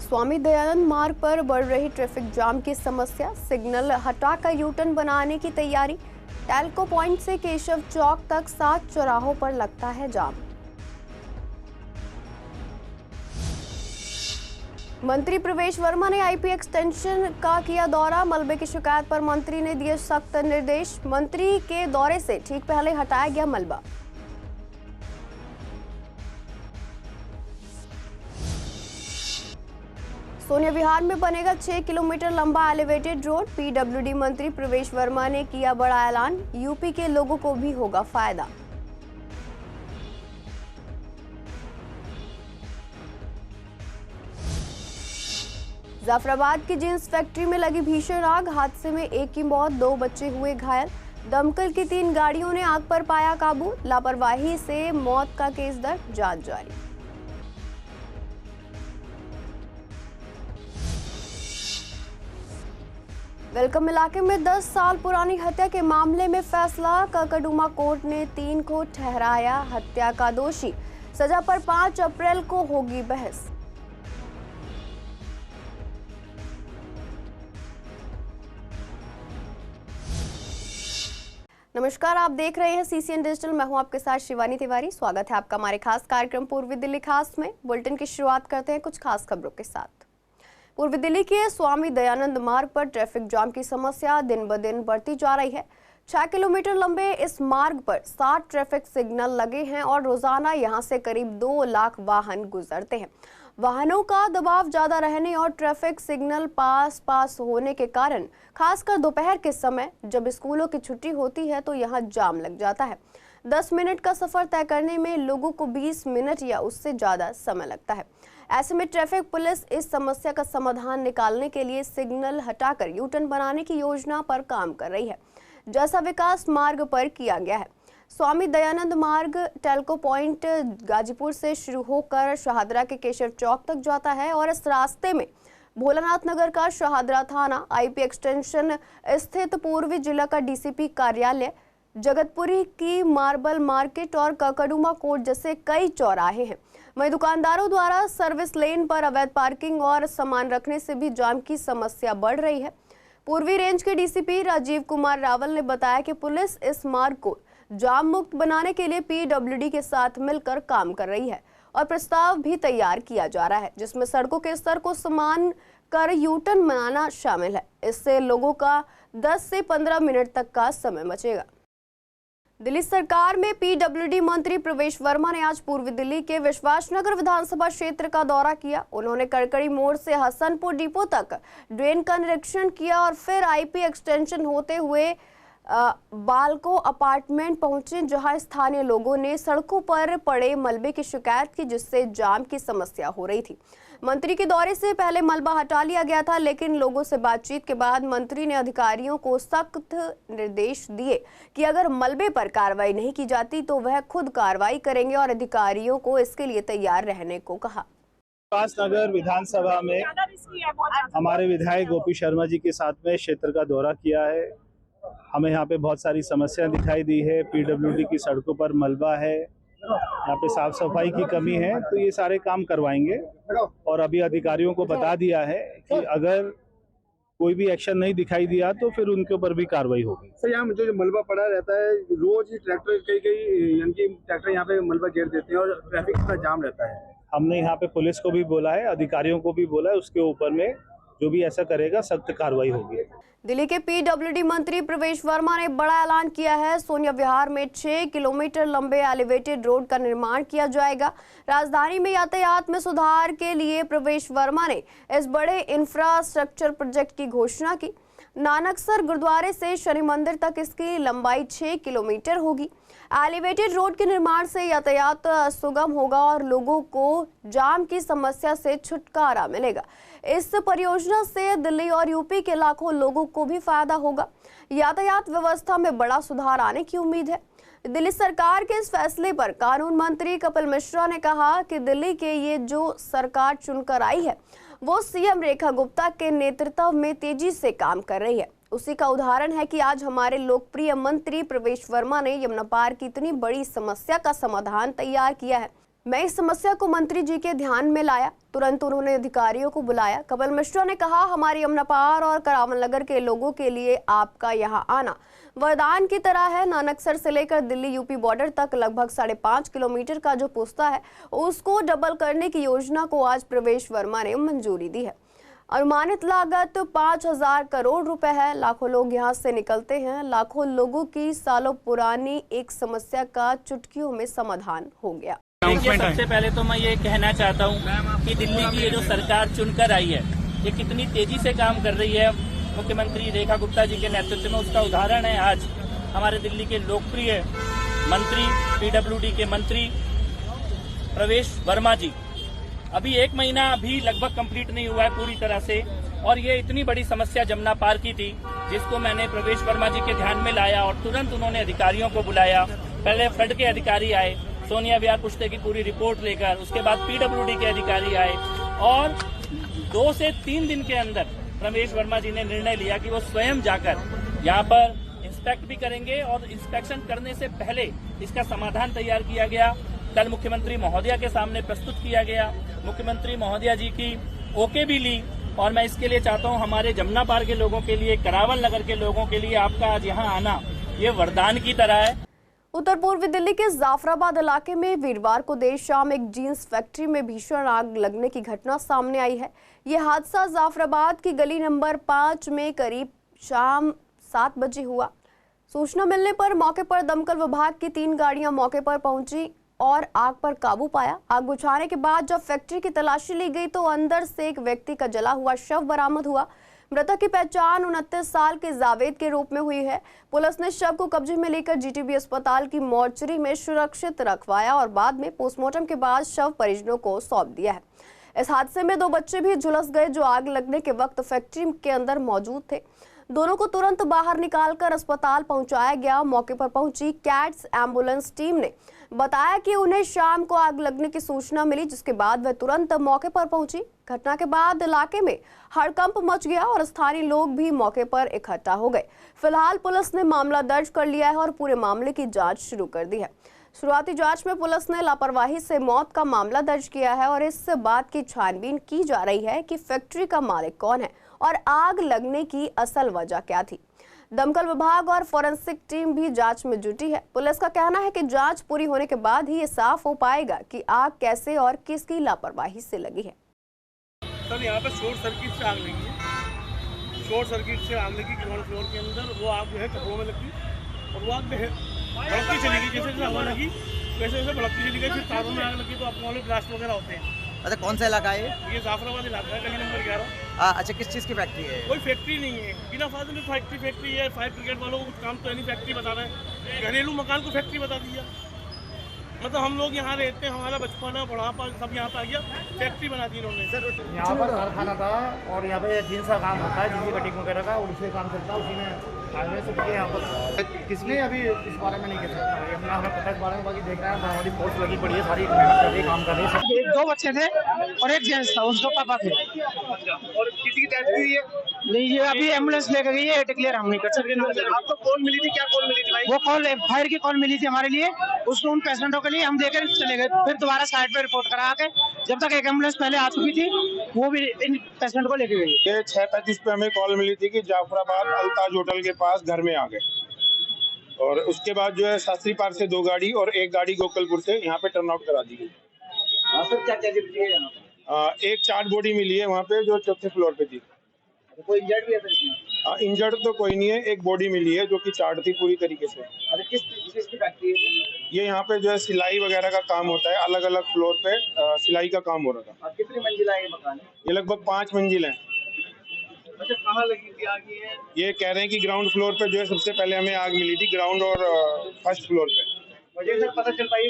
स्वामी दयानंद मार्ग पर बढ़ रही ट्रैफिक जाम की समस्या, सिग्नल हटाकर यू टर्न बनाने की तैयारी। टेल्को पॉइंट से केशव चौक तक 7 चौराहों पर लगता है जाम। मंत्री प्रवेश वर्मा ने आईपी एक्सटेंशन का किया दौरा। मलबे की शिकायत पर मंत्री ने दिए सख्त निर्देश। मंत्री के दौरे से ठीक पहले हटाया गया मलबा। सोनिया विहार में बनेगा 6 किलोमीटर लंबा एलिवेटेड रोड। पीडब्ल्यूडी मंत्री प्रवेश वर्मा ने किया बड़ा ऐलान। यूपी के लोगों को भी होगा फायदा। जाफराबाद की जींस फैक्ट्री में लगी भीषण आग। हादसे में एक की मौत, 2 बच्चे हुए घायल। दमकल की 3 गाड़ियों ने आग पर पाया काबू। लापरवाही से मौत का केस दर्ज, जांच जारी। वेलकम इलाके में 10 साल पुरानी हत्या के मामले में फैसला। ककड़ुमा कोर्ट ने 3 को ठहराया हत्या का दोषी। सजा पर 5 अप्रैल को होगी बहस। नमस्कार, आप देख रहे हैं सीसीएन डिजिटल। मैं हूं आपके साथ शिवानी तिवारी। स्वागत है आपका हमारे खास कार्यक्रम पूर्वी दिल्ली खास में। बुलेटिन की शुरुआत करते हैं कुछ खास खबरों के साथ। पूर्वी दिल्ली के स्वामी दयानंद मार्ग पर ट्रैफिक जाम की समस्या दिन ब दिन बढ़ती जा रही है। 6 किलोमीटर लंबे इस मार्ग पर 60 ट्रैफिक सिग्नल लगे हैं और रोजाना यहां से करीब 2 लाख वाहन गुजरते हैं। वाहनों का दबाव ज्यादा रहने और ट्रैफिक सिग्नल पास होने के कारण खासकर दोपहर के समय जब स्कूलों की छुट्टी होती है तो यहां जाम लग जाता है। 10 मिनट का सफर तय करने में लोगों को 20 मिनट या उससे ज्यादा समय लगता है। ऐसे में ट्रैफिक पुलिस इस समस्या का समाधान निकालने के लिए सिग्नल हटाकर यू टर्न बनाने की योजना पर काम कर रही है, जैसा विकास मार्ग पर किया गया है। स्वामी दयानंद मार्ग टेल्को पॉइंट गाजीपुर से शुरू होकर शहादरा के केशव चौक तक जाता है और इस रास्ते में भोलानाथ नगर का शहादरा थाना, आईपी एक्सटेंशन स्थित पूर्वी जिला का डीसीपी कार्यालय, जगतपुरी की मार्बल मार्केट और ककड़ुमा कोर्ट जैसे कई चौराहे हैं। वहीं दुकानदारों द्वारा सर्विस लेन पर अवैध पार्किंग और सामान रखने से भी जाम की समस्या बढ़ रही है। पूर्वी रेंज के डीसीपी राजीव कुमार रावल ने बताया कि पुलिस इस मार्ग को जाम मुक्त बनाने के लिए पीडब्ल्यूडी के साथ मिलकर काम कर रही है और प्रस्ताव भी तैयार किया जा रहा है, जिसमें सड़कों के स्तर को समान कर यू टर्न बनाना शामिल है। इससे लोगों का 10 से 15 मिनट तक का समय बचेगा। दिल्ली सरकार में पीडब्ल्यूडी मंत्री प्रवेश वर्मा ने आज पूर्वी दिल्ली के विश्वासनगर विधानसभा क्षेत्र का दौरा किया। उन्होंने कड़कड़ी मोड़ से हसनपुर डिपो तक ड्रेन का निरीक्षण किया और फिर आईपी एक्सटेंशन होते हुए बालको अपार्टमेंट पहुंचे, जहां स्थानीय लोगों ने सड़कों पर पड़े मलबे की शिकायत की, जिससे जाम की समस्या हो रही थी। मंत्री के दौरे से पहले मलबा हटा लिया गया था, लेकिन लोगों से बातचीत के बाद मंत्री ने अधिकारियों को सख्त निर्देश दिए कि अगर मलबे पर कार्रवाई नहीं की जाती तो वह खुद कार्रवाई करेंगे और अधिकारियों को इसके लिए तैयार रहने को कहा। विश्वासनगर विधानसभा में हमारे विधायक गोपी शर्मा जी के साथ में क्षेत्र का दौरा किया है। हमें यहाँ पे बहुत सारी समस्या दिखाई दी है। पीडब्ल्यूडी की सड़कों पर मलबा है, यहाँ पे साफ सफाई की कमी है, तो ये सारे काम करवाएंगे और अभी अधिकारियों को बता दिया है कि अगर कोई भी एक्शन नहीं दिखाई दिया तो फिर उनके ऊपर भी कार्रवाई होगी। सर, यहाँ जो मलबा पड़ा रहता है, रोज ही ट्रैक्टर कई ट्रैक्टर यहाँ पे मलबा घेर देते हैं और ट्रैफिक का जाम रहता है। हमने यहाँ पे पुलिस को भी बोला है, अधिकारियों को भी बोला है, उसके ऊपर में जो भी ऐसा करेगा सख्त कार्रवाई होगी। दिल्ली के पीडब्ल्यूडी मंत्री प्रवेश वर्मा ने बड़ा ऐलान किया है। सोनिया विहार में 6 किलोमीटर लंबे एलिवेटेड रोड का निर्माण किया जाएगा। राजधानी में यातायात में सुधार के लिए प्रवेश वर्मा ने इस बड़े इंफ्रास्ट्रक्चर प्रोजेक्ट की घोषणा की। नानकसर गुरुद्वारे से शनि मंदिर तक इसकी लंबाई 6 किलोमीटर होगी। एलिवेटेड रोड के निर्माण से यातायात सुगम होगा और लोगों को जाम की समस्या से छुटकारा मिलेगा। इस परियोजना से दिल्ली और यूपी के लाखों लोगों को भी फायदा होगा। यातायात व्यवस्था में बड़ा सुधार आने की उम्मीद है। दिल्ली सरकार के इस फैसले पर कानून मंत्री कपिल मिश्रा ने कहा कि दिल्ली के ये जो सरकार चुनकर आई है वो सीएम रेखा गुप्ता के नेतृत्व में तेजी से काम कर रही है। उसी का उदाहरण है कि आज हमारे लोकप्रिय मंत्री प्रवेश वर्मा ने यमुना पार की इतनी बड़ी समस्या का समाधान तैयार किया है। मैं इस समस्या को मंत्री जी के ध्यान में लाया। तुरंत उन्होंने अधिकारियों को बुलाया। कपिल मिश्रा ने कहा, हमारी यमुनापार और करावल नगर के लोगों के लिए आपका यहां आना वरदान की तरह है। नानकसर से लेकर दिल्ली यूपी बॉर्डर तक लगभग 5.5 किलोमीटर का जो पुस्ता है उसको डबल करने की योजना को आज प्रवेश वर्मा ने मंजूरी दी है। अनुमानित लागत 5,000 करोड़ रुपए है। लाखों लोग यहां से निकलते हैं। लाखों लोगों की सालों पुरानी एक समस्या का चुटकियों में समाधान हो गया। देखिए, सबसे पहले तो मैं ये कहना चाहता हूँ कि दिल्ली की ये जो सरकार चुनकर आई है ये कितनी तेजी से काम कर रही है। मुख्यमंत्री रेखा गुप्ता जी के नेतृत्व में उसका उदाहरण है आज हमारे दिल्ली के लोकप्रिय मंत्री पीडब्ल्यूडी के मंत्री प्रवेश वर्मा जी। अभी 1 महीना भी लगभग कंप्लीट नहीं हुआ है पूरी तरह से, और ये इतनी बड़ी समस्या जमुना पार की थी जिसको मैंने प्रवेश वर्मा जी के ध्यान में लाया और तुरंत उन्होंने अधिकारियों को बुलाया। पहले फ्लड के अधिकारी आए, सोनिया विहार पुश्ते की पूरी रिपोर्ट लेकर, उसके बाद पीडब्ल्यूडी के अधिकारी आए और 2 से 3 दिन के अंदर प्रवेश वर्मा जी ने निर्णय लिया कि वो स्वयं जाकर यहाँ पर इंस्पेक्ट भी करेंगे और इंस्पेक्शन करने से पहले इसका समाधान तैयार किया गया। कल मुख्यमंत्री महोदया के सामने प्रस्तुत किया गया। मुख्यमंत्री महोदया जी की ओके भी ली और मैं इसके लिए चाहता हूँ हमारे जमुना पार के लोगों के लिए, करावल नगर के लोगों के लिए आपका आज यहाँ आना ये वरदान की तरह है। उत्तर पूर्वी दिल्ली के जाफराबाद इलाके में वीरवार को देर शाम एक जींस फैक्ट्री में भीषण आग लगने की घटना सामने आई है। यह हादसा जाफराबाद की गली नंबर 5 में करीब शाम 7 बजे हुआ। सूचना मिलने पर मौके पर दमकल विभाग की 3 गाड़ियां मौके पर पहुंची और आग पर काबू पाया। आग बुझाने के बाद जब फैक्ट्री की तलाशी ली गई तो अंदर से एक व्यक्ति का जला हुआ शव बरामद हुआ। मृतक की पहचान 29 साल के जावेद के रूप में हुई है। पुलिस ने शव को कब्जे में लेकर जीटीबी अस्पताल की मोर्चरी में सुरक्षित रखवाया और बाद में पोस्टमार्टम के बाद शव परिजनों को सौंप दिया है। इस हादसे में 2 बच्चे भी झुलस गए जो आग लगने के वक्त फैक्ट्री के अंदर मौजूद थे। दोनों को तुरंत बाहर निकालकर अस्पताल पहुंचाया गया। मौके पर पहुंची कैट्स एम्बुलेंस टीम ने बताया कि उन्हें शाम को आग लगने की सूचना मिली, जिसके बाद वह तुरंत मौके पर पहुंची। घटना के बाद इलाके में हड़कंप मच गया और स्थानीय लोग भी मौके पर इकट्ठा हो गए। फिलहाल पुलिस ने मामला दर्ज कर लिया है और पूरे मामले की जांच शुरू कर दी है। शुरुआती जांच में पुलिस ने लापरवाही से मौत का मामला दर्ज किया है और इस बात की छानबीन की जा रही है कि फैक्ट्री का मालिक कौन है और आग लगने की असल वजह क्या थी। दमकल विभाग और फोरेंसिक टीम भी जांच में जुटी है। पुलिस का कहना है कि जांच पूरी होने के बाद ही ये साफ हो पाएगा कि आग कैसे और किसकी लापरवाही से लगी है। सर, यहाँ पे शॉर्ट सर्किट से आग लगी है। शॉर्ट सर्किट से आग लगी ग्राउंड फ्लोर के अंदर। वो आग जो है कपड़ों में लगी और वो आग भड़कती चली गई। जैसे जैसे हवा लगी वैसे वैसे भड़कती चली गई। फिर तारों में आग लगी तो आपको वाले ब्लास्ट वगैरह होते हैं। अच्छा, कौन सा इलाका है ये? जाफराबाद इलाका है, गली नंबर 11। अच्छा, किस चीज़ की फैक्ट्री है? कोई फैक्ट्री नहीं है, बिना फाजिल फैक्ट्री है। फायर ब्रिगेड वालों को कुछ काम तो नहीं, फैक्ट्री बता रहे हैं। घरेलू मकान को फैक्ट्री बता दिया। मतलब हम लोग यहाँ रहते हैं, हमारा बचपना बुढ़ापा सब यहाँ पे आ गया, फैक्ट्री बना दी इन्होंने। सर, यहाँ पर कारखाना था और यहाँ पे जींस का काम होता है, जिनकी कटिंग वगैरह का, और उससे काम चलता है। उसी में यहाँ पर किसने अभी इस बारे में नहीं कह सकता, हमें पता इस बारे में। बाकी देख रहे हैं हमारी फोर्स लगी पड़ी है, सारी मेहनत कर रही है, काम कर रही है। 2 बच्चे थे और एक जेंट्स था, उसको पापा थे। और किसी की डेथ हुई है? नहीं, ये अभी एम्बुलेंस लेकर गई है, डिक्लेयर हम नहीं कर सकते। आपको कॉल मिली थी? क्या कॉल मिली थी भाई? वो कॉल फायर की कॉल मिली थी हमारे लिए। उसको उन पेशेंटों के लिए हम देकर चले गए, फिर दोबारा साइड पे रिपोर्ट करा के, जब तक एक एम्बुलेंस पहले आ चुकी थी वो भी इन पेशेंट को लेके गई। ये 6:35 पे हमें कॉल मिली थी कि जाफराबाद अल्ताज होटल के पास घर में आ गए, और उसके बाद जो है शास्त्री पार्क से 2 गाड़ी और 1 गाड़ी गोकलपुर से यहाँ पे टर्न आउट करा दी गई। सर, क्या क्या मिली है यहाँ पे? एक चार्ट बॉडी मिली है वहाँ पे जो 4थे फ्लोर पे थी। कोई इंजर्ड भी है सर इसमें? इंजर्ड तो कोई नहीं है, एक बॉडी मिली है जो कि चार्ट थी पूरी तरीके से। अच्छा, किस चीज़ की फैक्ट्री है? ये यहाँ पे जो है सिलाई वगैरह का काम होता है, अलग अलग फ्लोर पे सिलाई का काम हो रहा था। और कितनी मंजिला है ये मकान? ये लगभग 5 मंजिल है। अच्छा, कहाँ लगी थी आग? ये कह रहे हैं कि ग्राउंड फ्लोर पे जो है सबसे पहले हमें आग मिली थी, ग्राउंड और फर्स्ट फ्लोर पे। वजह सर पता चल पाई?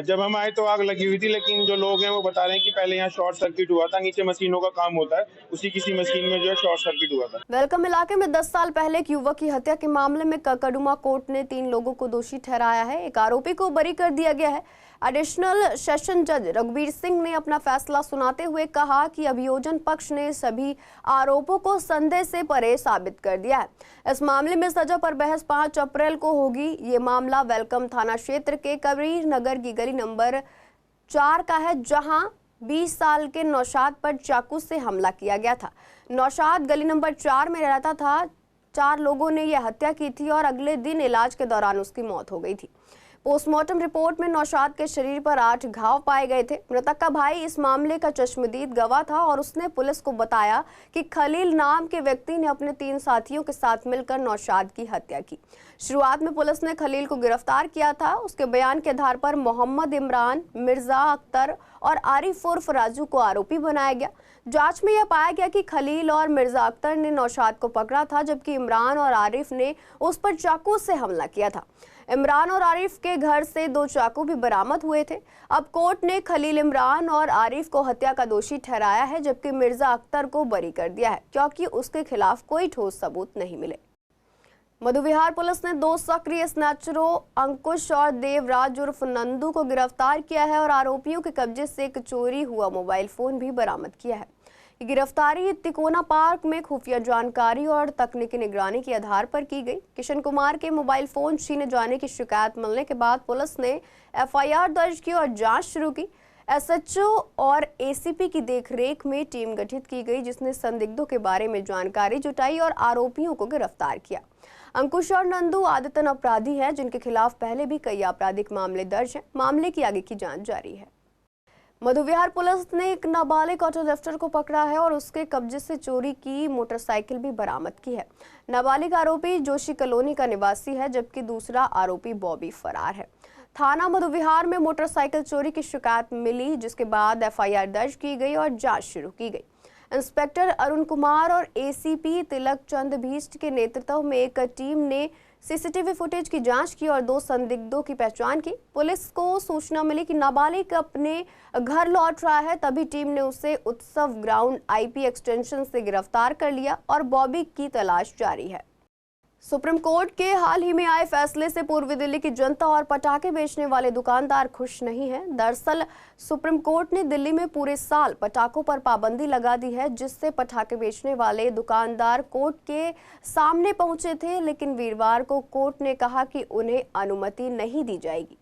जब हम आए तो आग लगी हुई थी, लेकिन जो लोग हैं वो बता रहे हैं कि पहले यहाँ शॉर्ट सर्किट हुआ था। नीचे मशीनों का काम होता है, उसी किसी मशीन में जो है शॉर्ट सर्किट हुआ था। वेलकम इलाके में 10 साल पहले एक युवक की हत्या के मामले में ककडुमा कोर्ट ने 3 लोगों को दोषी ठहराया है। एक आरोपी को बरी कर दिया गया है। एडिशनल सेशन जज रघुवीर सिंह ने अपना फैसला सुनाते हुए कहा कि अभियोजन पक्ष ने सभी आरोपों को संदेह से परे साबित कर दिया है। इस मामले में सजा पर बहस 5 अप्रैल को होगी। ये मामला वेलकम थाना क्षेत्र के कबीर नगर की गली नंबर 4 का है, जहां 20 साल के नौशाद पर चाकू से हमला किया गया था। नौशाद गली नंबर 4 में रहता था। 4 लोगों ने यह हत्या की थी और अगले दिन इलाज के दौरान उसकी मौत हो गई थी। पोस्टमार्टम रिपोर्ट में नौशाद के शरीर पर 8 घाव पाए गए थे। मृतक का भाई इस मामले का चश्मदीद गवाह था और उसने पुलिस को बताया कि खलील नाम के व्यक्ति ने अपने 3 साथियों के साथ मिलकर नौशाद की हत्या की। शुरुआत में पुलिस ने खलील को गिरफ्तार किया था। उसके बयान के आधार पर मोहम्मद इमरान, मिर्जा अख्तर और आरिफ उर्फ राजू को आरोपी बनाया गया। जांच में यह पाया गया कि खलील और मिर्जा अख्तर ने नौशाद को पकड़ा था, जबकि इमरान और आरिफ ने उस पर चाकू से हमला किया था। इमरान और आरिफ के घर से 2 चाकू भी बरामद हुए थे। अब कोर्ट ने खलील, इमरान और आरिफ को हत्या का दोषी ठहराया है, जबकि मिर्जा अख्तर को बरी कर दिया है, क्योंकि उसके खिलाफ कोई ठोस सबूत नहीं मिले। मधुविहार पुलिस ने 2 सक्रिय स्नैचरों अंकुश और देवराज उर्फ नंदू को गिरफ्तार किया है और आरोपियों के कब्जे से एक चोरी हुआ मोबाइल फोन भी बरामद किया है। ये गिरफ्तारी तिकोना पार्क में खुफिया जानकारी और तकनीकी निगरानी के आधार पर की गई। किशन कुमार के मोबाइल फोन छीने जाने की शिकायत मिलने के बाद पुलिस ने FIR दर्ज की और जांच शुरू की। SHO और ACP की देखरेख में टीम गठित की गई, जिसने संदिग्धों के बारे में जानकारी जुटाई और आरोपियों को गिरफ्तार किया। अंकुश और नंदू आदतन अपराधी हैं, जिनके खिलाफ पहले भी कई आपराधिक मामले दर्ज हैं। मामले की आगे की जांच जारी है। मधुविहार पुलिस ने एक नाबालिग ऑटो लिफ्टर को पकड़ा है और उसके कब्जे से चोरी की मोटरसाइकिल भी बरामद की है। नाबालिग आरोपी जोशी कॉलोनी का निवासी है, जबकि दूसरा आरोपी बॉबी फरार है। थाना मधुविहार में मोटरसाइकिल चोरी की शिकायत मिली, जिसके बाद FIR दर्ज की गई और जांच शुरू की गई। इंस्पेक्टर अरुण कुमार और ACP तिलक चंद भीष्ट के नेतृत्व में एक टीम ने CCTV फुटेज की जांच की और 2 संदिग्धों की पहचान की। पुलिस को सूचना मिली कि नाबालिग अपने घर लौट रहा है, तभी टीम ने उसे उत्सव ग्राउंड IP एक्सटेंशन से गिरफ्तार कर लिया और बॉबी की तलाश जारी है। सुप्रीम कोर्ट के हाल ही में आए फैसले से पूर्वी दिल्ली की जनता और पटाखे बेचने वाले दुकानदार खुश नहीं हैं। दरअसल सुप्रीम कोर्ट ने दिल्ली में पूरे साल पटाखों पर पाबंदी लगा दी है, जिससे पटाखे बेचने वाले दुकानदार कोर्ट के सामने पहुंचे थे, लेकिन वीरवार को कोर्ट ने कहा कि उन्हें अनुमति नहीं दी जाएगी।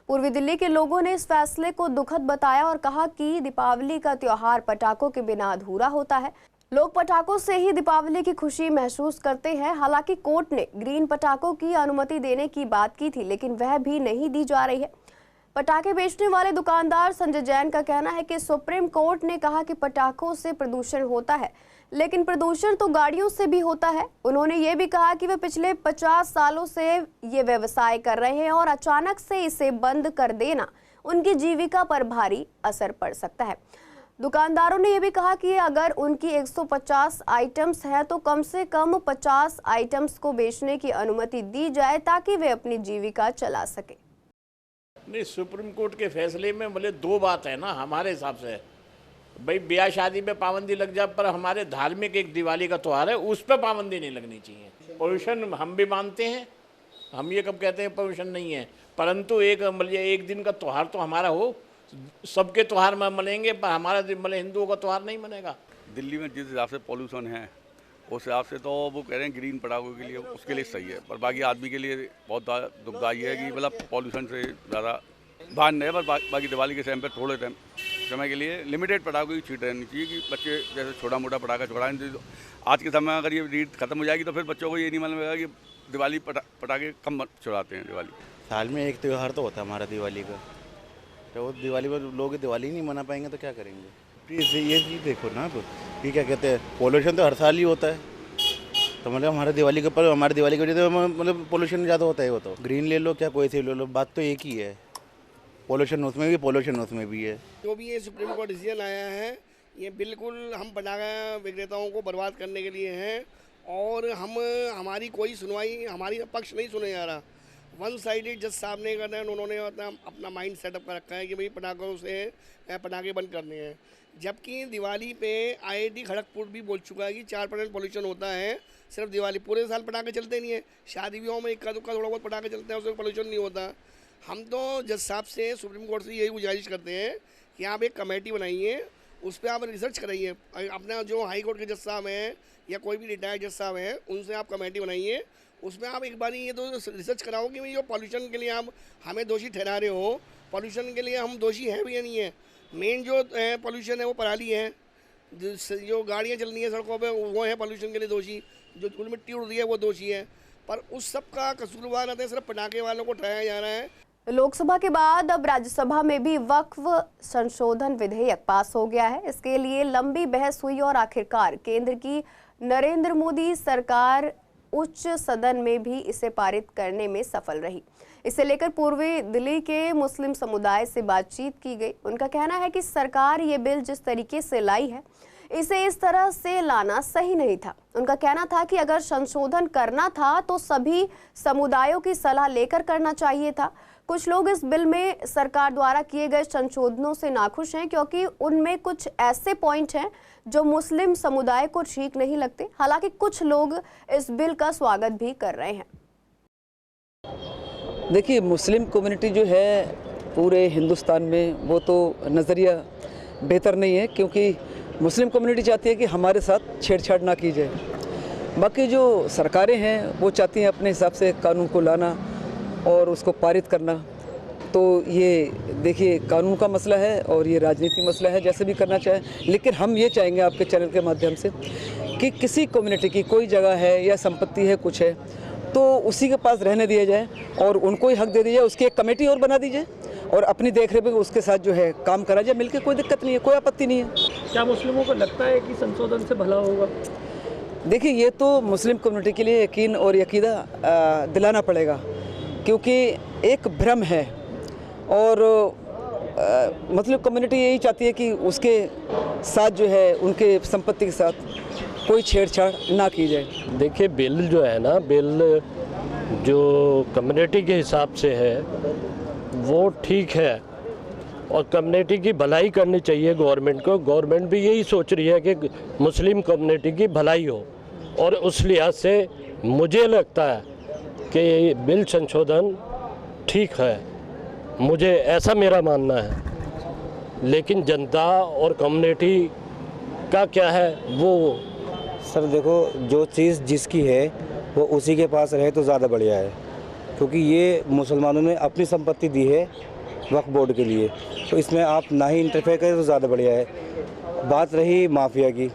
पूर्वी दिल्ली के लोगों ने इस फैसले को दुखद बताया और कहा कि दीपावली का त्योहार पटाखों के बिना अधूरा होता है। लोग पटाखों से ही दीपावली की खुशी महसूस करते हैं। हालांकि कोर्ट ने ग्रीन पटाखों की अनुमति देने की बात की थी, लेकिन वह भी नहीं दी जा रही है। पटाखे बेचने वाले दुकानदार संजय जैन का कहना है कि सुप्रीम कोर्ट ने कहा कि पटाखों से प्रदूषण होता है, लेकिन प्रदूषण तो गाड़ियों से भी होता है। उन्होंने ये भी कहा कि वे पिछले 50 सालों से ये व्यवसाय कर रहे हैं और अचानक से इसे बंद कर देना उनकी जीविका पर भारी असर पड़ सकता है। दुकानदारों ने यह भी कहा कि अगर उनकी 150 आइटम्स हैं तो कम से कम 50 आइटम्स को बेचने की अनुमति दी जाए, ताकि वे अपनी जीविका चला सके। नहीं, सुप्रीम कोर्ट के फैसले में बोले 2 बात है ना हमारे हिसाब से। भाई ब्याह शादी में पाबंदी लग जाए, पर हमारे धार्मिक एक दिवाली का त्यौहार है, उस पर पाबंदी नहीं लगनी चाहिए। पोल्यूशन हम भी मानते हैं, हम ये कब कहते हैं पोल्यूशन नहीं है, परंतु एक दिन का त्यौहार तो हमारा हो। सबके त्यौहार में मनेंगे, पर हमारा हिंदुओं का त्यौहार नहीं मनेगा। दिल्ली में जिस हिसाब से पॉल्यूशन है उस हिसाब से तो वो कह रहे हैं ग्रीन पटाखों के लिए, उसके लिए सही है, पर बाकी आदमी के लिए बहुत दुखदायी है कि मतलब पॉल्यूशन से ज़्यादा बाहर नहीं है। पर बाकी दिवाली के टाइम पर थोड़े समय के लिए लिमिटेड पटाखों की छीट रहनी चाहिए कि बच्चे जैसे छोटा मोटा पटाखा छुड़ाएं। तो आज के समय में अगर ये रीत खत्म हो जाएगी तो फिर बच्चों को ये नहीं मालूम होगा कि दिवाली पटाखे कम छुड़ाते हैं। दिवाली साल में एक त्यौहार तो होता है हमारा दिवाली का, तो दिवाली पर लोग दिवाली नहीं मना पाएंगे तो क्या करेंगे। प्लीज़ ये चीज़ देखो ना, कि क्या कहते हैं, पोल्यूशन तो हर साल ही होता है, तो मतलब हमारे दिवाली के ऊपर हमारे दिवाली की वजह से मतलब पोल्यूशन ज़्यादा होता है। वो तो ग्रीन ले लो क्या कोई से ले लो, बात तो एक ही है। पोल्यूशन उसमें भी, पोल्यूशन उसमें भी है। जो भी ये सुप्रीम कोर्ट डिसीजन आया है, ये बिल्कुल हम पटाखा विक्रेताओं को बर्बाद करने के लिए है और हमारी कोई सुनवाई, हमारी पक्ष नहीं सुने जा रहा। वन साइडेड जज साहब ने करना है, उन्होंने अपना माइंड सेटअप कर रखा है कि भाई पटाखों से पटाखे बंद करने हैं, जबकि दिवाली पे IIT खड़गपुर भी बोल चुका है कि 4% पोल्यूशन होता है सिर्फ दिवाली। पूरे साल पटाखे चलते नहीं है, शादी ब्याहों में इक्का दुक्का थोड़ा बहुत पटाखे चलते हैं, उसमें पोल्यूशन नहीं होता। हम तो जज साहब से, सुप्रीम कोर्ट से यही गुजारिश करते हैं कि आप एक कमेटी बनाइए, उस पर आप रिसर्च कराइए। अपना जो हाई कोर्ट के जज साहब हैं या कोई भी रिटायर्ड जज साहब हैं, उनसे आप कमेटी बनाइए, उसमें आप एक बार ये तो रिसर्च कराओ कि जो पॉल्यूशन के लिए आप हमें दोषी ठहरा रहे हो, पॉल्यूशन के लिए हम दोषी हैं भी या नहीं है। मेन जो पॉल्यूशन है वो पराली है, जो गाड़ियाँ चल रही हैं सड़कों पे वो है पॉल्यूशन के लिए दोषी, जो धूल मिट्टी उड़ रही है वो दोषी है। पर उस सब का कसूरवार रहते हैं सिर्फ पटाखे वालों को उठाया जा रहा है। लोकसभा के बाद अब राज्यसभा में भी वक्फ संशोधन विधेयक पास हो गया है। इसके लिए लंबी बहस हुई और आखिरकार केंद्र की नरेंद्र मोदी सरकार उच्च सदन में भी इसे पारित करने में सफल रही। इसे लेकर पूर्वी दिल्ली के मुस्लिम समुदाय से बातचीत की गई। उनका कहना है कि सरकार ये बिल जिस तरीके से लाई है इसे इस तरह से लाना सही नहीं था। उनका कहना था कि अगर संशोधन करना था तो सभी समुदायों की सलाह लेकर करना चाहिए था। कुछ लोग इस बिल में सरकार द्वारा किए गए संशोधनों से नाखुश हैं क्योंकि उनमें कुछ ऐसे पॉइंट हैं जो मुस्लिम समुदाय को ठीक नहीं लगते। हालांकि कुछ लोग इस बिल का स्वागत भी कर रहे हैं। देखिए, मुस्लिम कम्युनिटी जो है पूरे हिंदुस्तान में वो तो नज़रिया बेहतर नहीं है, क्योंकि मुस्लिम कम्युनिटी चाहती है कि हमारे साथ छेड़छाड़ ना की जाए। बाकी जो सरकारें हैं वो चाहती हैं अपने हिसाब से कानून को लाना और उसको पारित करना। तो ये देखिए कानून का मसला है और ये राजनीतिक मसला है, जैसे भी करना चाहे। लेकिन हम ये चाहेंगे आपके चैनल के माध्यम से कि किसी कम्युनिटी की कोई जगह है या संपत्ति है, कुछ है, तो उसी के पास रहने दिया जाए और उनको ही हक दे दिया जाए। उसकी एक कमेटी और बना दीजिए और अपनी देखरेख में उसके साथ जो है काम करा जाए मिलकर। कोई दिक्कत नहीं है, कोई आपत्ति नहीं है। क्या मुस्लिमों को लगता है कि संशोधन से भला होगा? देखिए, ये तो मुस्लिम कम्युनिटी के लिए यकीन और यकीदा दिलाना पड़ेगा, क्योंकि एक भ्रम है और मुस्लिम कम्युनिटी यही चाहती है कि उसके साथ जो है उनके संपत्ति के साथ कोई छेड़छाड़ ना की जाए। देखिए, बिल जो है ना, बिल जो कम्युनिटी के हिसाब से है वो ठीक है और कम्युनिटी की भलाई करनी चाहिए गवर्नमेंट को। गवर्नमेंट भी यही सोच रही है कि मुस्लिम कम्युनिटी की भलाई हो, और उस लिहाज से मुझे लगता है कि बिल संशोधन ठीक है, मुझे ऐसा मेरा मानना है। लेकिन जनता और कम्युनिटी का क्या है वो। सर देखो, जो चीज़ जिसकी है वो उसी के पास रहे तो ज़्यादा बढ़िया है, क्योंकि ये मुसलमानों ने अपनी संपत्ति दी है वक्फ बोर्ड के लिए, तो इसमें आप ना ही इंटरफेयर करें तो ज़्यादा बढ़िया है। बात रही माफिया की,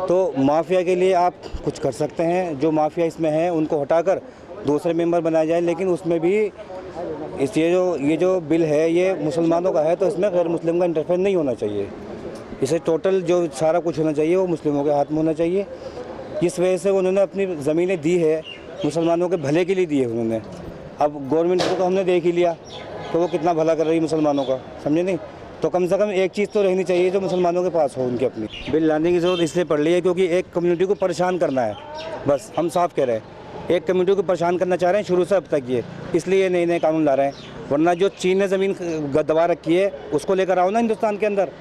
तो माफिया के लिए आप कुछ कर सकते हैं। जो माफिया इसमें है उनको हटाकर दूसरे मेंबर बनाए जाए, लेकिन उसमें भी ये जो बिल है ये मुसलमानों का है, तो इसमें गैर मुस्लिम का इंटरफेयर नहीं होना चाहिए। इसे टोटल जो सारा कुछ होना चाहिए वो मुस्लिमों के हाथ में होना चाहिए। इस वजह से उन्होंने अपनी ज़मीनें दी है, मुसलमानों के भले के लिए दी है उन्होंने। अब गवर्नमेंट को तो हमने देख ही लिया तो वो कितना भला कर रही है मुसलमानों का, समझे नहीं? तो कम से कम एक चीज़ तो रहनी चाहिए जो मुसलमानों के पास हो उनकी अपनी। बिल लाने की ज़रूरत इसलिए पड़ रही है क्योंकि एक कम्युनिटी को परेशान करना है, बस हम साफ कह रहे हैं। एक कम्युनिटी को परेशान करना चाह रहे हैं शुरू से अब तक, ये इसलिए नए नए कानून ला रहे हैं। वरना जो चीन ने ज़मीन दबा रखी है उसको लेकर आओ ना हिंदुस्तान के अंदर।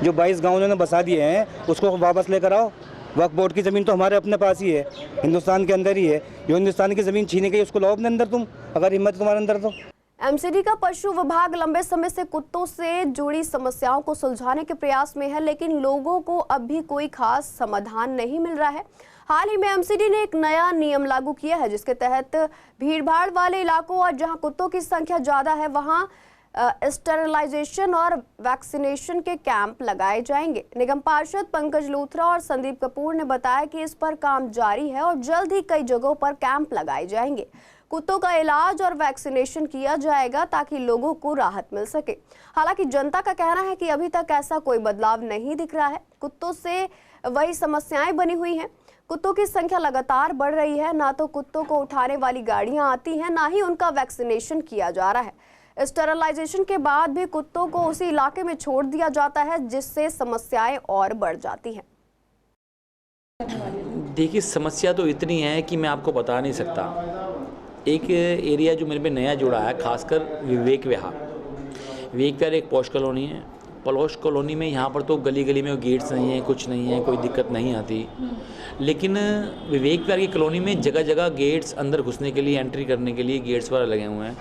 जो 22 गाँव उन्होंने बसा दिए हैं उसको वापस लेकर आओ। वक्फ बोर्ड की ज़मीन तो हमारे अपने पास ही है, हिंदुस्तान के अंदर ही है। जो हिंदुस्तान की ज़मीन छीने गई उसको लाओ अपने अंदर तुम, अगर हिम्मत तुम्हारे अंदर तो। एमसीडी का पशु विभाग लंबे समय से कुत्तों से जुड़ी समस्याओं को सुलझाने के प्रयास में है, लेकिन लोगों को अब भी कोई खास समाधान नहीं मिल रहा है। हाल ही में एमसीडी ने एक नया नियम लागू किया है, जिसके तहत भीड़भाड़ वाले इलाकों और जहां कुत्तों की संख्या ज़्यादा है वहां स्टेरिलाइजेशन और वैक्सीनेशन के कैंप लगाए जाएंगे। निगम पार्षद पंकज लूथरा और संदीप कपूर ने बताया कि इस पर काम जारी है और जल्द ही कई जगहों पर कैंप लगाए जाएंगे। कुत्तों का इलाज और वैक्सीनेशन किया जाएगा ताकि लोगों को राहत मिल सके। हालांकि जनता का कहना है कि अभी तक ऐसा कोई बदलाव नहीं दिख रहा है। कुत्तों से वही समस्याएं बनी हुई हैं। कुत्तों की संख्या लगातार बढ़ रही है, ना तो कुत्तों को उठाने वाली गाड़ियां आती हैं, ना ही उनका वैक्सीनेशन किया जा रहा है। स्टेरिलाइजेशन के बाद भी कुत्तों को उसी इलाके में छोड़ दिया जाता है, जिससे समस्याएं और बढ़ जाती हैं। देखिए, समस्या तो इतनी है कि मैं आपको बता नहीं सकता। एक एरिया जो मेरे पे नया जुड़ा है, खासकर विवेक विहार एक पॉश कॉलोनी है। पॉश कॉलोनी में यहाँ पर तो गली गली में गेट्स नहीं है, कुछ नहीं है, कोई दिक्कत नहीं आती। लेकिन विवेक विहार की कॉलोनी में जगह जगह गेट्स, अंदर घुसने के लिए, एंट्री करने के लिए गेट्स वगैरह लगे हुए हैं।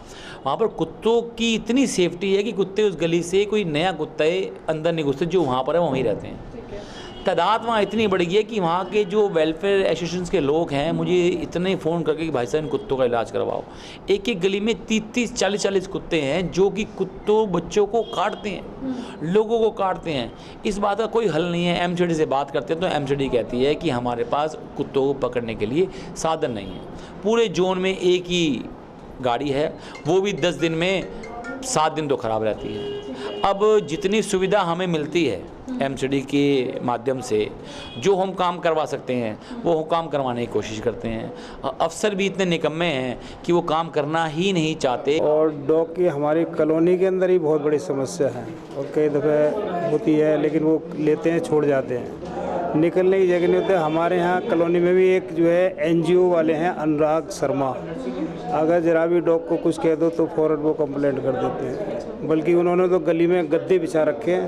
वहाँ पर कुत्तों की इतनी सेफ्टी है कि कुत्ते उस गली से कोई नया कुत्ते अंदर नहीं घुसते, जो वहाँ पर है वहीं रहते हैं। तादाद वहाँ इतनी बढ़ गई है कि वहाँ के जो वेलफेयर एसोसिएशंस के लोग हैं मुझे इतने फ़ोन करके कि भाई साहब इन कुत्तों का इलाज करवाओ। एक एक गली में 30-30, 40-40 कुत्ते हैं जो कि कुत्तों बच्चों को काटते हैं, लोगों को काटते हैं। इस बात का कोई हल नहीं है। MCD से बात करते हैं तो MCD कहती है कि हमारे पास कुत्तों को पकड़ने के लिए साधन नहीं है। पूरे जोन में एक ही गाड़ी है, वो भी 10 दिन में 7 दिन तो ख़राब रहती है। अब जितनी सुविधा हमें मिलती है MCD के माध्यम से, जो हम काम करवा सकते हैं वो हम काम करवाने की कोशिश करते हैं। अफसर भी इतने निकम्मे हैं कि वो काम करना ही नहीं चाहते। और डॉग की हमारी कॉलोनी के अंदर ही बहुत बड़ी समस्या है और कई दफ़े होती है, लेकिन वो लेते हैं छोड़ जाते हैं, निकलने की जगह नहीं होते। हमारे यहाँ कॉलोनी में भी एक जो है NGO वाले हैं, अनुराग शर्मा, अगर जरा भी डॉग को कुछ कह दो तो फ़ौरन वो कंप्लेंट कर देते हैं। बल्कि उन्होंने तो गली में गद्दे बिछा रखे हैं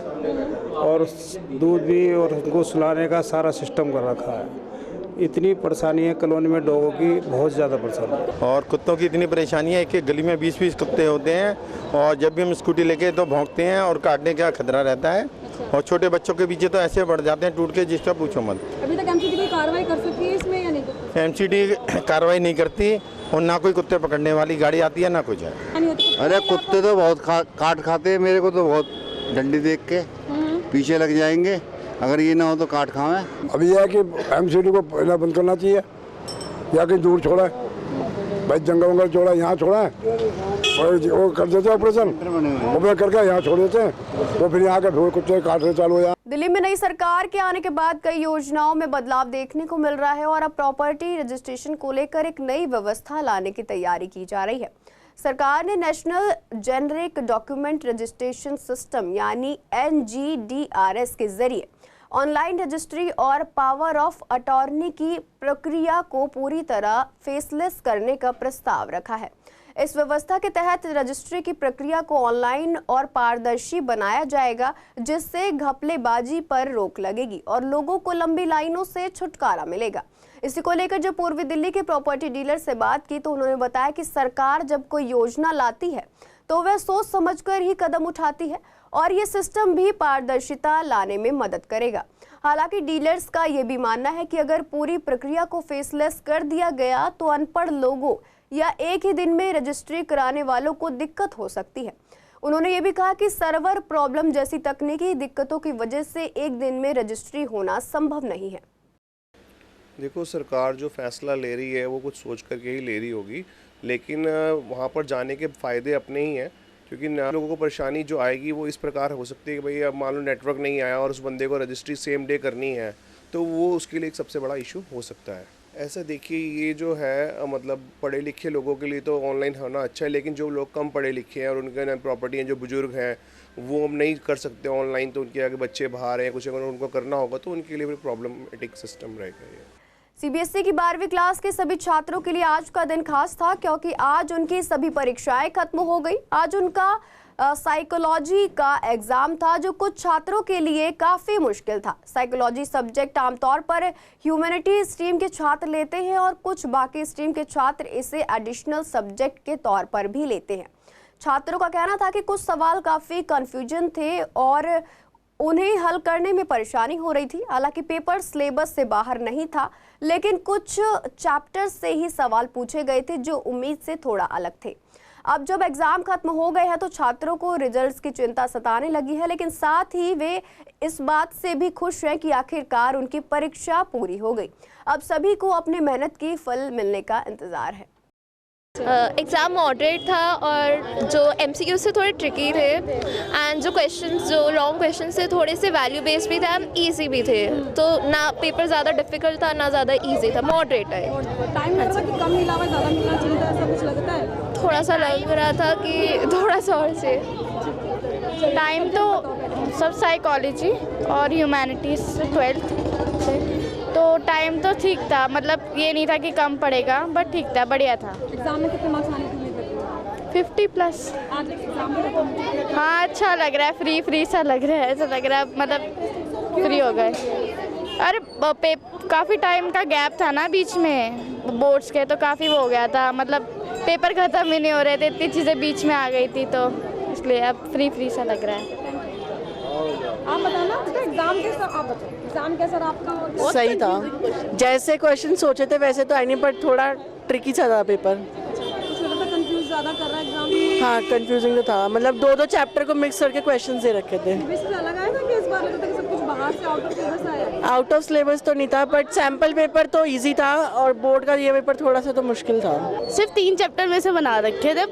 और दूध भी और उनको सुलाने का सारा सिस्टम कर रखा है। इतनी परेशानी है कॉलोनी में डॉगों की, बहुत ज़्यादा परेशानी है। और कुत्तों की इतनी परेशानी है कि गली में 20-20 कुत्ते होते हैं और जब भी हम स्कूटी लेके तो भौंकते हैं और काटने का खतरा रहता है। और छोटे बच्चों के पीछे तो ऐसे बढ़ जाते हैं टूट के, जिसका पूछो मत। अभी तक MCD कोई कार्रवाई कर सकती है इसमें या नहीं? MCD कार्रवाई नहीं करती और ना कोई कुत्ते पकड़ने वाली गाड़ी आती है ना कुछ है। अरे कुत्ते तो बहुत काट खाते हैं, मेरे को तो बहुत डंडी देख के पीछे लग जाएंगे, अगर ये ना हो तो काट खाएं। अभी यह है कि MCD को पहले बंद करना चाहिए या कहीं दूर छोड़ा है, भाई जंगल वंगल छोड़ा, यहाँ छोड़ा है और वो कर देते हैं ऑपरेशन करके यहाँ छोड़ देते हैं, तो फिर यहाँ के कुत्ते काटने चालू हो जाए। दिल्ली में नई सरकार के आने के बाद कई योजनाओं में बदलाव देखने को मिल रहा है और अब प्रॉपर्टी रजिस्ट्रेशन को लेकर एक नई व्यवस्था लाने की तैयारी की जा रही है। सरकार ने national generic document registration system यानी NGDRS के जरिए ऑनलाइन रजिस्ट्री और पावर ऑफ अटॉर्नी की प्रक्रिया को पूरी तरह फेसलेस करने का प्रस्ताव रखा है। इस व्यवस्था के तहत रजिस्ट्री की प्रक्रिया को ऑनलाइन और पारदर्शी बनाया जाएगा, जिससे घपलेबाजी पर रोक लगेगी और लोगों को लंबी लाइनों से छुटकारा मिलेगा। इसी को लेकर जब पूर्वी दिल्ली के प्रॉपर्टी डीलर से बात की तो उन्होंने बताया कि सरकार जब कोई योजना लाती है तो वह सोच समझकर ही कदम उठाती है और ये सिस्टम भी पारदर्शिता लाने में मदद करेगा। हालांकि डीलर्स का ये भी मानना है कि अगर पूरी प्रक्रिया को फेसलेस कर दिया गया तो अनपढ़ लोगों या एक ही दिन में रजिस्ट्री कराने वालों को दिक्कत हो सकती है। उन्होंने ये भी कहा कि सर्वर प्रॉब्लम जैसी तकनीकी दिक्कतों की वजह से एक दिन में रजिस्ट्री होना संभव नहीं है। देखो, सरकार जो फैसला ले रही है वो कुछ सोच करके ही ले रही होगी, लेकिन वहाँ पर जाने के फ़ायदे अपने ही हैं, क्योंकि लोगों को परेशानी जो आएगी वो इस प्रकार हो सकती है कि भाई अब मान लो नेटवर्क नहीं आया और उस बंदे को रजिस्ट्री सेम डे करनी है, तो वो उसके लिए एक सबसे बड़ा इशू हो सकता है। ऐसा देखिए, ये जो है मतलब पढ़े लिखे लोगों के लिए तो ऑनलाइन होना अच्छा है, लेकिन जो लोग कम पढ़े लिखे हैं और उनके प्रॉपर्टी हैं, जो बुजुर्ग हैं, वो हम नहीं कर सकते ऑनलाइन, तो उनके आगे बच्चे बाहर हैं, कुछ अगर उनको करना होगा तो उनके लिए भी प्रॉब्लमेटिक सिस्टम रहेगा ये। CBSE की 12वीं क्लास के सभी छात्रों के लिए आज का दिन खास था, क्योंकि आज उनकी सभी परीक्षाएं खत्म हो गई। आज उनका साइकोलॉजी का एग्जाम था, जो कुछ छात्रों के लिए काफ़ी मुश्किल था। साइकोलॉजी सब्जेक्ट आमतौर पर ह्यूमैनिटी स्ट्रीम के छात्र लेते हैं और कुछ बाकी स्ट्रीम के छात्र इसे एडिशनल सब्जेक्ट के तौर पर भी लेते हैं। छात्रों का कहना था कि कुछ सवाल काफ़ी कन्फ्यूजन थे और उन्हें हल करने में परेशानी हो रही थी। हालांकि पेपर सिलेबस से बाहर नहीं था, लेकिन कुछ चैप्टर्स से ही सवाल पूछे गए थे जो उम्मीद से थोड़ा अलग थे। अब जब एग्जाम खत्म हो गए हैं तो छात्रों को रिजल्ट्स की चिंता सताने लगी है, लेकिन साथ ही वे इस बात से भी खुश हैं कि आखिरकार उनकी परीक्षा पूरी हो गई। अब सभी को अपने मेहनत की फल मिलने का इंतजार है। एग्ज़ाम मॉडरेट था और जो MCQ से थोड़े ट्रिकी थे एंड जो क्वेश्चंस, जो लॉन्ग क्वेश्चंस थे, थोड़े से वैल्यू बेस्ड भी थे, इजी भी थे, तो ना पेपर ज़्यादा डिफिकल्ट था ना ज़्यादा इजी था, मॉडरेट है। टाइम लग रहा कि कम मिला हुआ ज़्यादा मिलना चाहिए था, ऐसा कुछ लगता है? थोड़ा सा लग रहा था कि थोड़ा सा और से। टाइम तो सब साइकोलॉजी और ह्यूमैनिटीज़ 12th तो टाइम तो ठीक था, मतलब ये नहीं था कि कम पड़ेगा, बट ठीक था, बढ़िया था। एग्जाम में कितने मार्क्स आने की उम्मीद है? 50+। आज एग्जाम में हाँ, अच्छा लग रहा है, फ्री सा लग रहा है, ऐसा लग रहा है मतलब फ्री हो गए। अरे काफ़ी टाइम का गैप था ना बीच में बोर्ड्स के, तो काफ़ी वो हो गया था, मतलब पेपर ख़त्म ही नहीं हो रहे थे, इतनी चीज़ें बीच में आ गई थी, तो इसलिए अब फ्री सा लग रहा है। आप बताना, एग्जाम के सर आप बताओ एग्जाम कैसा रहा आपका? सही था, जैसे क्वेश्चन सोचे थे वैसे तो आई नहीं, बट थोड़ा ट्रिकी सा था पेपर। कुछ लगा था कंफ्यूज ज़्यादा कर रहा है एग्जाम? हाँ कंफ्यूजिंग तो था, मतलब दो चैप्टर को मिक्स करके क्वेश्चन दे रखे थे। से अलग आया था कि इस बार लगा था कि सब कुछ बाहर से आउट ऑफ सिलेबस आया? आउट ऑफ सिलेबस तो नहीं था, बट सैम्पल पेपर तो इजी था और बोर्ड का ये पेपर थोड़ा सा तो मुश्किल था। सिर्फ 3 चैप्टर में से बना रखे थे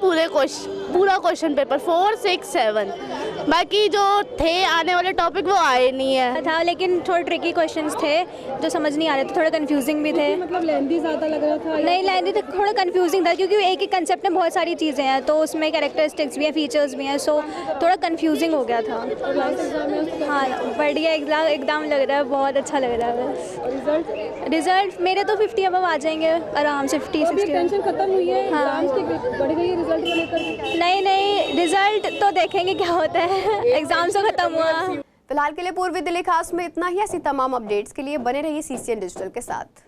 पूरा क्वेश्चन पेपर 4, 6, 7। बाकी जो थे आने वाले टॉपिक वो आए नहीं है था, लेकिन थोड़े ट्रिकी क्वेश्चंस थे जो समझ नहीं आ रहे थे, थोड़े कंफ्यूजिंग भी थे। मतलब लेंथी ज़्यादा लग रहा था? नहीं लेंथी तो थोड़ा कंफ्यूजिंग था, क्योंकि एक ही कंसेप्ट में बहुत सारी चीज़ें हैं, तो उसमें कैरेक्टरिस्टिक्स भी हैं, फीचर्स भी हैं, सो थोड़ा कंफ्यूजिंग हो गया था। हाँ बढ़िया एग्ज़ाम लग रहा है, बहुत अच्छा लग रहा है बस। रिजल्ट मेरे तो 50 अबव आ जाएंगे आराम से, 50-60। टेंशन खत्म हुई है? हाँ बढ़ गई है रिजल्ट को लेकर? नहीं रिजल्ट तो देखेंगे क्या होता है, एग्जाम तो खत्म हुआ। फिलहाल के लिए पूर्वी दिल्ली खास में इतना ही। ऐसी तमाम अपडेट्स के लिए बने रहिए CCN डिजिटल के साथ।